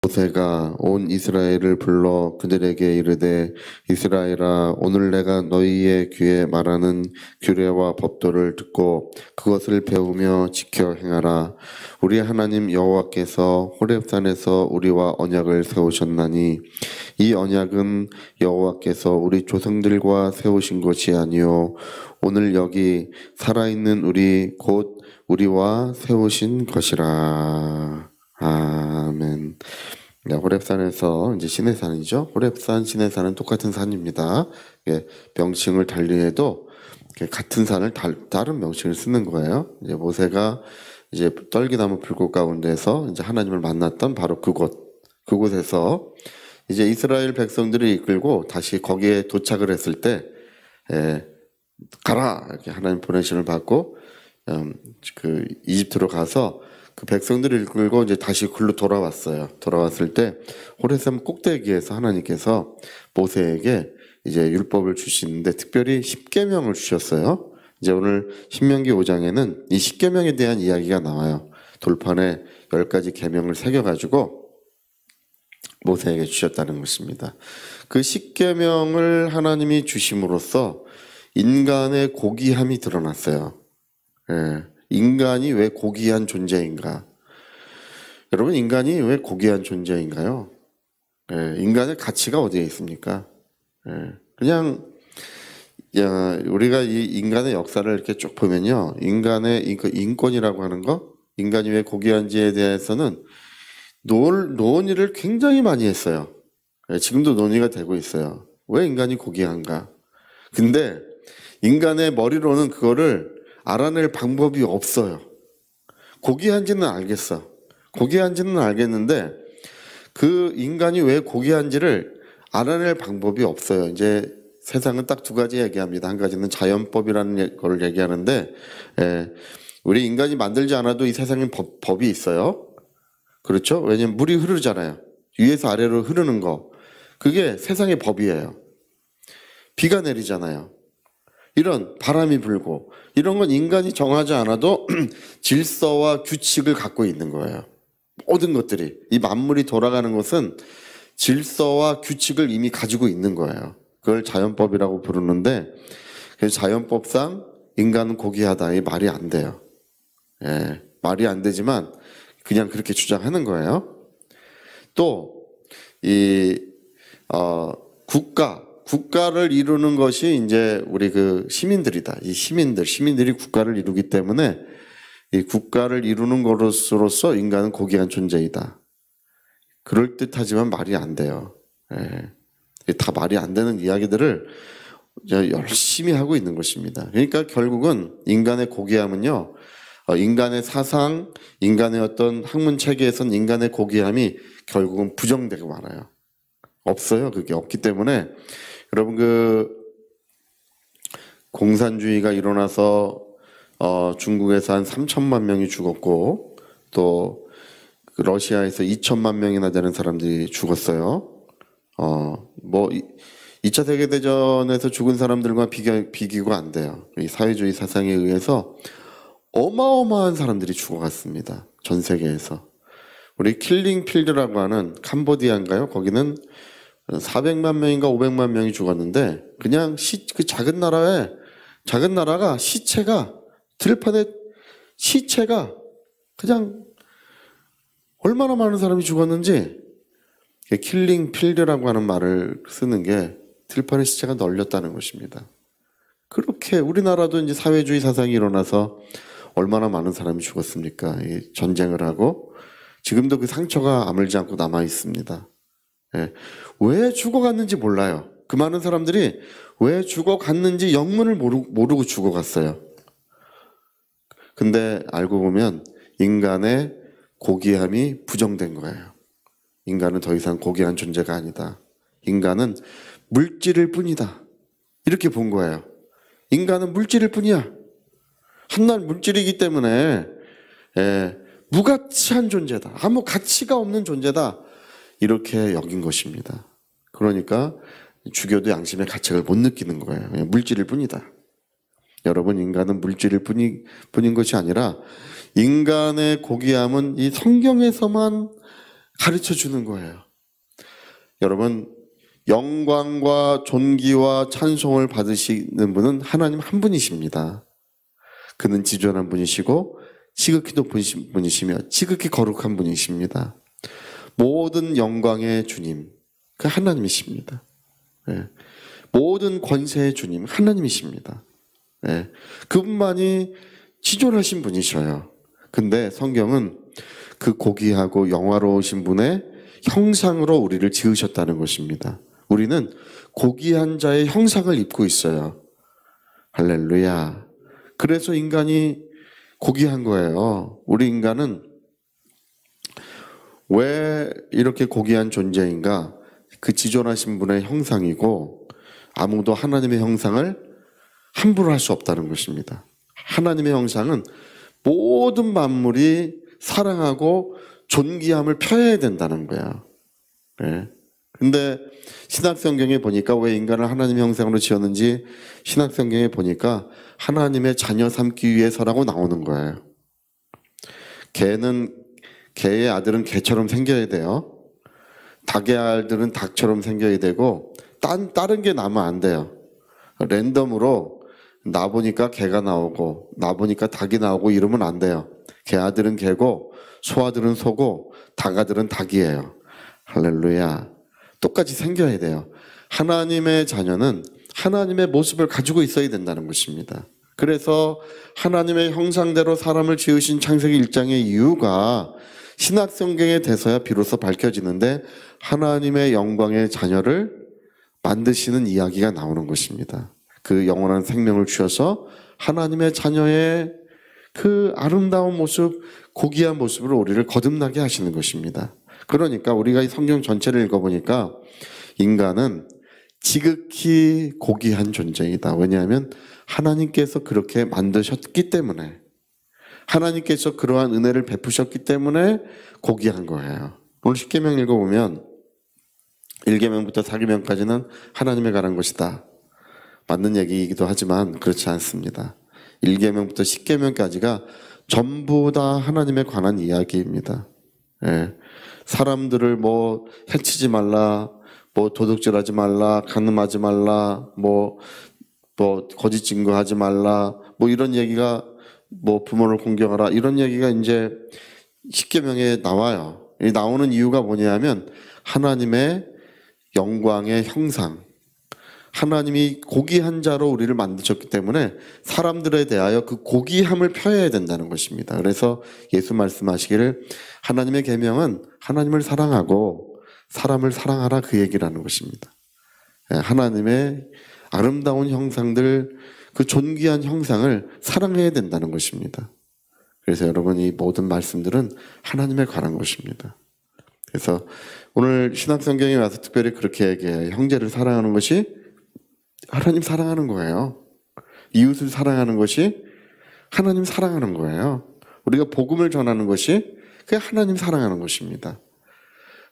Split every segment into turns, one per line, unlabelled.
모세가 온 이스라엘을 불러 그들에게 이르되 이스라엘아 오늘 내가 너희의 귀에 말하는 규례와 법도를 듣고 그것을 배우며 지켜 행하라. 우리 하나님 여호와께서 호렙산에서 우리와 언약을 세우셨나니 이 언약은 여호와께서 우리 조상들과 세우신 것이 아니요 오늘 여기 살아있는 우리 곧 우리와 세우신 것이라. 아멘. 네, 호렙산에서 이제 시내산이죠. 호렙산, 시내산은 똑같은 산입니다. 예, 명칭을 달리해도 같은 산을 다른 명칭을 쓰는 거예요. 이제 모세가 이제 떨기나무 불꽃 가운데서 이제 하나님을 만났던 바로 그곳에서 이제 이스라엘 백성들을 이끌고 다시 거기에 도착을 했을 때, 가라! 이렇게 하나님 보내심을 받고, 그 이집트로 가서 그 백성들을 이끌고 이제 다시 글로 돌아왔어요. 돌아왔을 때 호렙산 꼭대기에서 하나님께서 모세에게 이제 율법을 주시는데 특별히 십계명을 주셨어요. 이제 오늘 신명기 5장에는 이 십계명에 대한 이야기가 나와요. 돌판에 10가지 계명을 새겨가지고 모세에게 주셨다는 것입니다. 그 십계명을 하나님이 주심으로써 인간의 고귀함이 드러났어요. 예. 인간이 왜 고귀한 존재인가? 여러분, 인간이 왜 고귀한 존재인가요? 예, 인간의 가치가 어디에 있습니까? 예, 그냥 우리가 이 인간의 역사를 이렇게 쭉 보면요, 인간의 인권이라고 하는 거, 인간이 왜 고귀한지에 대해서는 논의를 굉장히 많이 했어요. 예, 지금도 논의가 되고 있어요. 왜 인간이 고귀한가? 근데 인간의 머리로는 그거를 알아낼 방법이 없어요. 고귀한지는 알겠어. 고귀한지는 알겠는데 그 인간이 왜 고귀한지를 알아낼 방법이 없어요. 이제 세상은 딱 두 가지 얘기합니다. 한 가지는 자연법이라는 걸 얘기하는데, 우리 인간이 만들지 않아도 이 세상에 법이 있어요. 그렇죠? 왜냐면 물이 흐르잖아요. 위에서 아래로 흐르는 거. 그게 세상의 법이에요. 비가 내리잖아요. 이런 바람이 불고 이런 건 인간이 정하지 않아도 질서와 규칙을 갖고 있는 거예요. 모든 것들이. 이 만물이 돌아가는 것은 질서와 규칙을 이미 가지고 있는 거예요. 그걸 자연법이라고 부르는데 그래서 자연법상 인간은 고귀하다. 이 말이 안 돼요. 예, 말이 안 되지만 그냥 그렇게 주장하는 거예요. 또 이 국가를 이루는 것이 이제 우리 그 시민들이다. 이 시민들이 국가를 이루기 때문에 이 국가를 이루는 것으로서 인간은 고귀한 존재이다. 그럴듯하지만 말이 안 돼요. 다 말이 안 되는 이야기들을 열심히 하고 있는 것입니다. 그러니까 결국은 인간의 고귀함은요, 인간의 사상, 인간의 어떤 학문 체계에선 인간의 고귀함이 결국은 부정되고 말아요. 없어요. 그게 없기 때문에 여러분 그 공산주의가 일어나서 중국에서 한 3천만 명이 죽었고 또 그 러시아에서 2천만 명이나 되는 사람들이 죽었어요. 뭐 2차 세계대전에서 죽은 사람들과 비교가 안 돼요. 이 사회주의 사상에 의해서 어마어마한 사람들이 죽어갔습니다. 전 세계에서. 우리 킬링 필드라고 하는 캄보디아인가요? 거기는 400만 명인가 500만 명이 죽었는데 그냥 그 작은 나라가 들판에 시체가 그냥 얼마나 많은 사람이 죽었는지 킬링 필드라고 하는 말을 쓰는 게 들판에 시체가 널렸다는 것입니다. 그렇게 우리나라도 이제 사회주의 사상이 일어나서 얼마나 많은 사람이 죽었습니까? 이 전쟁을 하고 지금도 그 상처가 아물지 않고 남아 있습니다. 왜 죽어갔는지 몰라요. 그 많은 사람들이 왜 죽어갔는지 영문을 모르고 죽어갔어요. 근데 알고 보면 인간의 고귀함이 부정된 거예요. 인간은 더 이상 고귀한 존재가 아니다. 인간은 물질일 뿐이다. 이렇게 본 거예요. 인간은 물질일 뿐이야. 한낱 물질이기 때문에 무가치한 존재다. 아무 가치가 없는 존재다. 이렇게 여긴 것입니다. 그러니까 죽여도 양심의 가책을 못 느끼는 거예요. 그냥 물질일 뿐이다. 여러분, 인간은 물질일 뿐인 것이 아니라 인간의 고귀함은 이 성경에서만 가르쳐 주는 거예요. 여러분, 영광과 존귀와 찬송을 받으시는 분은 하나님 한 분이십니다. 그는 지존한 분이시고 지극히 높으신 분이시며 지극히 거룩한 분이십니다. 모든 영광의 주님, 그 하나님이십니다. 네. 모든 권세의 주님, 하나님이십니다. 네. 그분만이 지존하신 분이셔요. 근데 성경은 그 고귀하고 영화로우신 분의 형상으로 우리를 지으셨다는 것입니다. 우리는 고귀한 자의 형상을 입고 있어요. 할렐루야. 그래서 인간이 고귀한 거예요. 우리 인간은 왜 이렇게 고귀한 존재인가? 그 지존하신 분의 형상이고 아무도 하나님의 형상을 함부로 할 수 없다는 것입니다. 하나님의 형상은 모든 만물이 사랑하고 존귀함을 표해야 된다는 거야. 네. 근데 신약성경에 보니까 왜 인간을 하나님의 형상으로 지었는지 신약성경에 보니까 하나님의 자녀 삼기 위해서라고 나오는 거예요. 개의 아들은 개처럼 생겨야 돼요. 닭의 아들은 닭처럼 생겨야 되고 다른 게 나면 안 돼요. 랜덤으로 나 보니까 개가 나오고 나 보니까 닭이 나오고 이러면 안 돼요. 개 아들은 개고 소 아들은 소고 닭 아들은 닭이에요. 할렐루야. 똑같이 생겨야 돼요. 하나님의 자녀는 하나님의 모습을 가지고 있어야 된다는 것입니다. 그래서 하나님의 형상대로 사람을 지으신 창세기 1장의 이유가 신약성경에 대해서야 비로소 밝혀지는데 하나님의 영광의 자녀를 만드시는 이야기가 나오는 것입니다. 그 영원한 생명을 주셔서 하나님의 자녀의 그 아름다운 모습, 고귀한 모습으로 우리를 거듭나게 하시는 것입니다. 그러니까 우리가 이 성경 전체를 읽어보니까 인간은 지극히 고귀한 존재이다. 왜냐하면 하나님께서 그렇게 만드셨기 때문에, 하나님께서 그러한 은혜를 베푸셨기 때문에 고귀한 거예요. 오늘 십계명 읽어보면 1계명부터 4계명까지는 하나님에 관한 것이다. 맞는 얘기이기도 하지만 그렇지 않습니다. 1계명부터 10계명까지가 전부 다 하나님에 관한 이야기입니다. 예. 사람들을 뭐 해치지 말라, 뭐 도둑질하지 말라, 간음하지 말라, 뭐 거짓 증거하지 말라, 뭐 이런 얘기가 뭐 부모를 공경하라 이런 얘기가 이제 십계명에 나와요. 이 나오는 이유가 뭐냐면 하나님의 영광의 형상, 하나님이 고귀한 자로 우리를 만드셨기 때문에 사람들에 대하여 그 고귀함을 표해야 된다는 것입니다. 그래서 예수 말씀하시기를 하나님의 계명은 하나님을 사랑하고 사람을 사랑하라 그 얘기라는 것입니다. 하나님의 아름다운 형상들, 그 존귀한 형상을 사랑해야 된다는 것입니다. 그래서 여러분 이 모든 말씀들은 하나님에 관한 것입니다. 그래서 오늘 신약성경에 와서 특별히 그렇게 얘기해요. 형제를 사랑하는 것이 하나님 사랑하는 거예요. 이웃을 사랑하는 것이 하나님 사랑하는 거예요. 우리가 복음을 전하는 것이 그게 하나님 사랑하는 것입니다.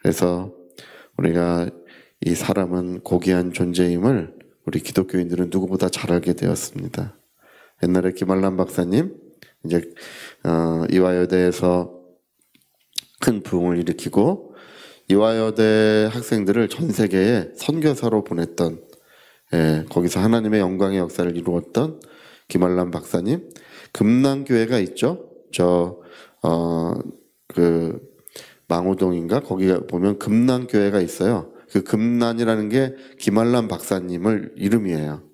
그래서 우리가 이 사람은 고귀한 존재임을 우리 기독교인들은 누구보다 잘 알게 되었습니다. 옛날에 김알람 박사님 이제 이화여대에서 큰 부흥을 일으키고 이화여대 학생들을 전 세계에 선교사로 보냈던, 거기서 하나님의 영광의 역사를 이루었던 김알람 박사님, 금난교회가 있죠. 그 망우동인가 거기 보면 금난교회가 있어요. 그 금난이라는 게 김알람 박사님을 이름이에요.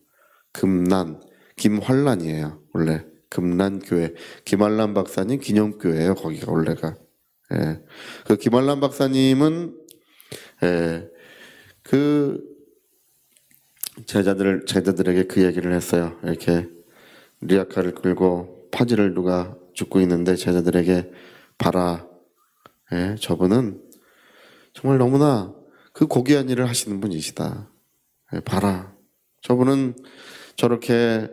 금난, 김환란이에요. 원래 금난교회, 김알람 박사님 기념교회예요. 거기가 원래가. 그 김알람 박사님은 그 제자들에게 그 얘기를 했어요. 이렇게 리아카를 끌고 파지를 누가 줍고 있는데 제자들에게 봐라. 저분은 정말 너무나 그 고귀한 일을 하시는 분이시다. 봐라. 저분은 저렇게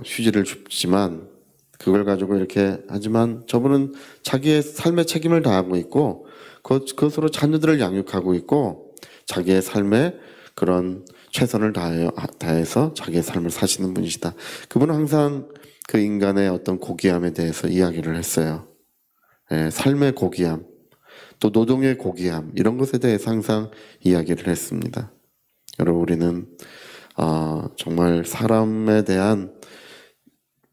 휴지를 줍지만 그걸 가지고 이렇게 하지만 저분은 자기의 삶의 책임을 다하고 있고 그것으로 자녀들을 양육하고 있고 자기의 삶에 그런 최선을 다해서 자기의 삶을 사시는 분이시다. 그분은 항상 그 인간의 어떤 고귀함에 대해서 이야기를 했어요. 삶의 고귀함. 또 노동의 고귀함 이런 것에 대해서 항상 이야기를 했습니다. 여러분 우리는 정말 사람에 대한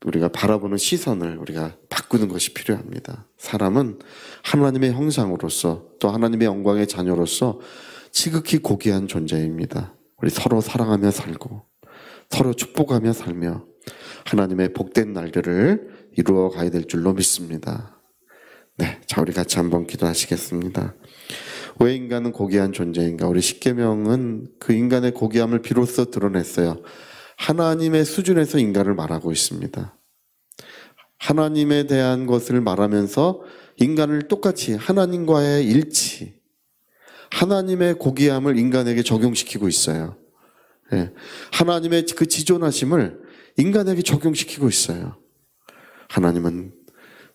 우리가 바라보는 시선을 우리가 바꾸는 것이 필요합니다. 사람은 하나님의 형상으로서 또 하나님의 영광의 자녀로서 지극히 고귀한 존재입니다. 우리 서로 사랑하며 살고 서로 축복하며 살며 하나님의 복된 날들을 이루어 가야 될 줄로 믿습니다. 네, 자 우리 같이 한번 기도하시겠습니다. 왜 인간은 고귀한 존재인가? 우리 십계명은 그 인간의 고귀함을 비로소 드러냈어요. 하나님의 수준에서 인간을 말하고 있습니다. 하나님에 대한 것을 말하면서 인간을 똑같이 하나님과의 일치, 하나님의 고귀함을 인간에게 적용시키고 있어요. 네. 하나님의 그 지존하심을 인간에게 적용시키고 있어요. 하나님은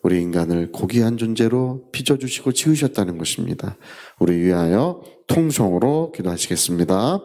우리 인간을 고귀한 존재로 빚어주시고 지으셨다는 것입니다. 우리 위하여 통성으로 기도하시겠습니다.